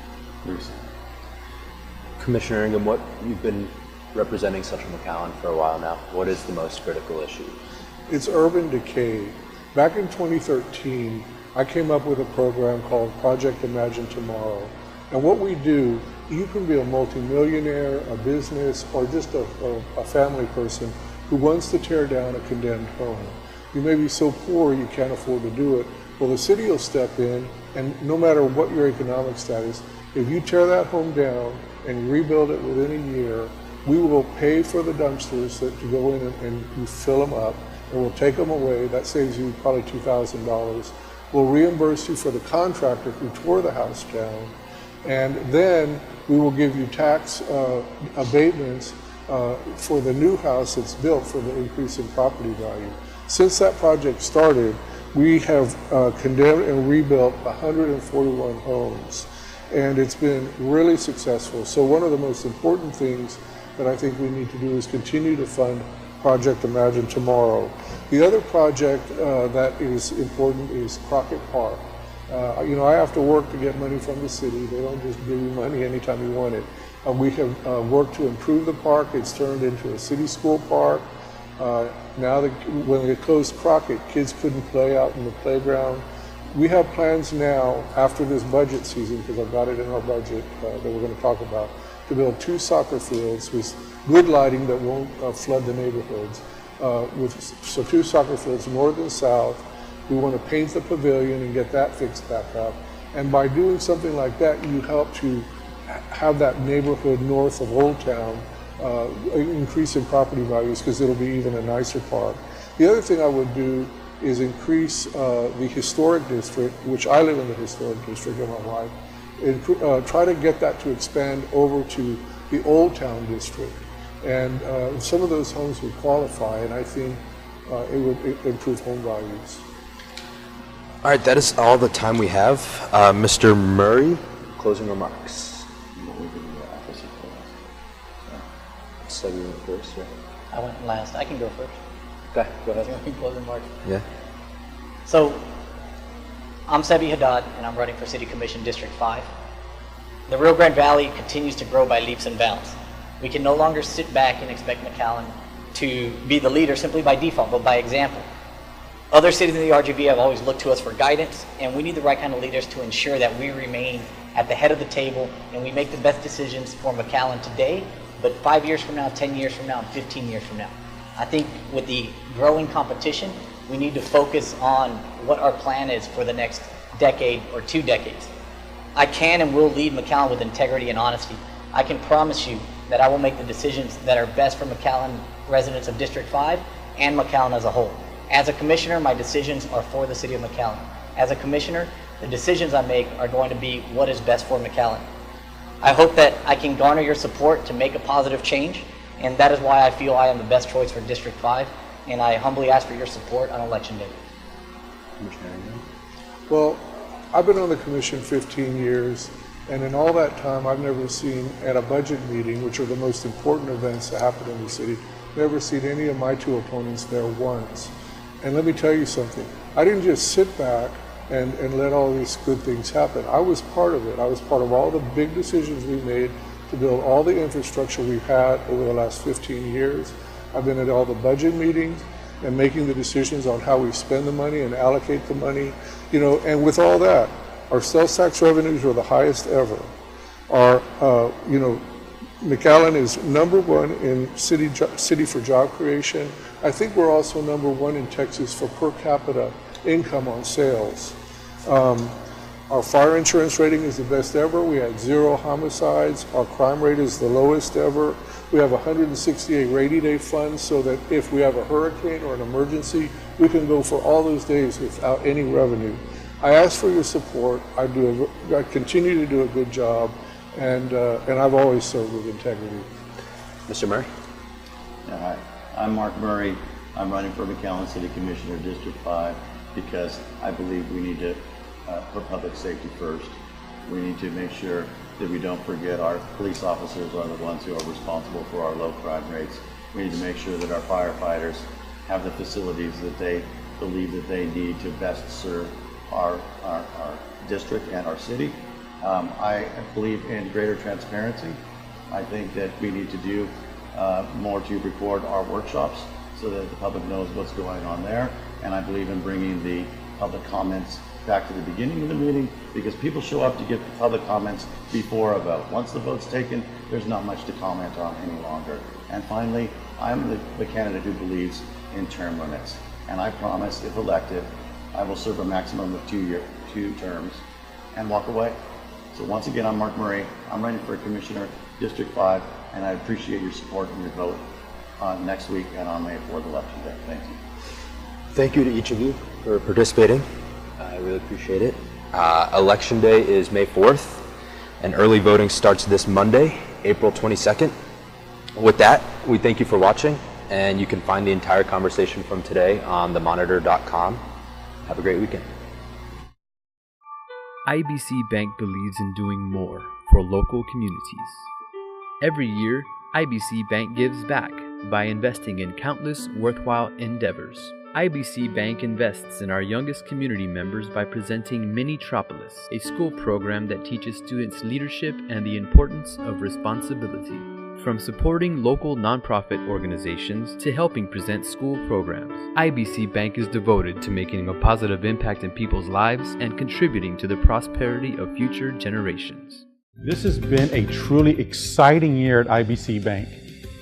recently. Commissioner Ingram, what you've been representing Central McAllen for a while now, what is the most critical issue? It's urban decay. Back in 2013, I came up with a program called Project Imagine Tomorrow. And what we do, you can be a multimillionaire, a business, or just a family person who wants to tear down a condemned home. You may be so poor you can't afford to do it. Well, the city will step in, and no matter what your economic status, if you tear that home down and rebuild it within a year, we will pay for the dumpsters to go in and you fill them up, and we'll take them away. That saves you probably $2,000. We'll reimburse you for the contractor who tore the house down, and then we will give you tax abatements for the new house that's built for the increase in property value. Since that project started, we have condemned and rebuilt 141 homes, and it's been really successful. So one of the most important things that I think we need to do is continue to fund Project Imagine Tomorrow. The other project that is important is Crockett Park. I have to work to get money from the city. They don't just give you money anytime you want it. We have worked to improve the park. It's turned into a city school park. Now when they closed Crockett, kids couldn't play out in the playground. We have plans now, after this budget season, because I've got it in our budget that we're going to talk about, to build 2 soccer fields with good lighting that won't flood the neighborhoods. So 2 soccer fields, north and south. We want to paint the pavilion and get that fixed back up. And by doing something like that, you help to have that neighborhood north of Old Town increase in property values, because it'll be even a nicer park. The other thing I would do is increase the historic district, which I live in the historic district and my wife, and try to get that to expand over to the Old Town district. And some of those homes would qualify, and I think it would improve home values. All right, that is all the time we have. Mr. Murray, closing remarks. So you went first, right? I went last. I can go first. Okay, go ahead. Closing remarks. Yeah. So, I'm Sebi Haddad, and I'm running for City Commission District 5. The Rio Grande Valley continues to grow by leaps and bounds. We can no longer sit back and expect McAllen to be the leader simply by default, but by example. Other cities in the RGV have always looked to us for guidance, and we need the right kind of leaders to ensure that we remain at the head of the table and we make the best decisions for McAllen today, but 5 years from now, 10 years from now, and 15 years from now. I think with the growing competition, we need to focus on what our plan is for the next decade or 2 decades. I can and will lead McAllen with integrity and honesty. I can promise you that I will make the decisions that are best for McAllen residents of District 5 and McAllen as a whole. As a commissioner, my decisions are for the city of McAllen. As a commissioner, the decisions I make are going to be what is best for McAllen. I hope that I can garner your support to make a positive change, and that is why I feel I am the best choice for District 5, and I humbly ask for your support on Election Day. Well, I've been on the commission 15 years, and in all that time, I've never seen at a budget meeting, which are the most important events that happen in the city, never seen any of my 2 opponents there once. And let me tell you something, I didn't just sit back and let all these good things happen. I was part of it. I was part of all the big decisions we made to build all the infrastructure we've had over the last 15 years. I've been at all the budget meetings and making the decisions on how we spend the money and allocate the money. You know, and with all that, our sales tax revenues are the highest ever. Our, McAllen is #1 in city for job creation. I think we're also #1 in Texas for per capita income on sales. Our fire insurance rating is the best ever. We had 0 homicides. Our crime rate is the lowest ever. We have 168 rainy day funds so that if we have a hurricane or an emergency, we can go for all those days without any revenue. I ask for your support. I continue to do a good job, and I've always served with integrity. Mr. Murray? Hi, I'm Mark Murray. I'm running for McAllen City Commissioner, District 5, because I believe we need to put public safety first. We need to make sure that we don't forget our police officers are the ones who are responsible for our low crime rates. We need to make sure that our firefighters have the facilities that they believe that they need to best serve our district and our city. I believe in greater transparency. I think that we need to do more to record our workshops so that the public knows what's going on there. And I believe in bringing the public comments back to the beginning of the meeting, because people show up to get the public comments before a vote. Once the vote's taken, there's not much to comment on any longer. And finally, I'm the candidate who believes in term limits. And I promise, if elected, I will serve a maximum of 2 terms and walk away. So once again, I'm Mark Murray. I'm running for Commissioner, District 5, and I appreciate your support and your vote next week and on May 4th election day. Thank you. Thank you to each of you for participating. I really appreciate it. Election day is May 4th, and early voting starts this Monday, April 22nd. With that, we thank you for watching, and you can find the entire conversation from today on themonitor.com. Have a great weekend. IBC Bank believes in doing more for local communities. Every year, IBC Bank gives back by investing in countless worthwhile endeavors. IBC Bank invests in our youngest community members by presenting Minitropolis, a school program that teaches students leadership and the importance of responsibility. From supporting local nonprofit organizations to helping present school programs, IBC Bank is devoted to making a positive impact in people's lives and contributing to the prosperity of future generations. This has been a truly exciting year at IBC Bank.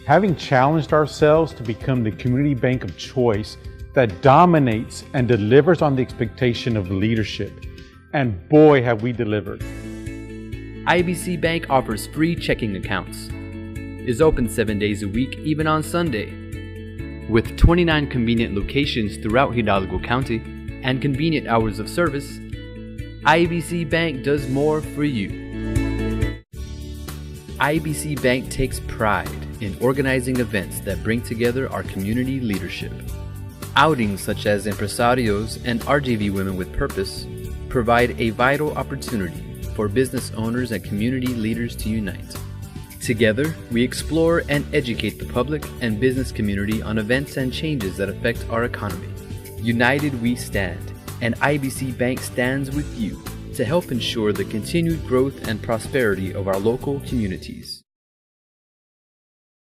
Having challenged ourselves to become the community bank of choice that dominates and delivers on the expectation of leadership. And boy, have we delivered. IBC Bank offers free checking accounts, is open 7 days a week, even on Sunday. With 29 convenient locations throughout Hidalgo County and convenient hours of service, IBC Bank does more for you. IBC Bank takes pride in organizing events that bring together our community leadership. Outings such as Empresarios and RGV Women with Purpose provide a vital opportunity for business owners and community leaders to unite. Together, we explore and educate the public and business community on events and changes that affect our economy. United we stand. and IBC Bank stands with you to help ensure the continued growth and prosperity of our local communities.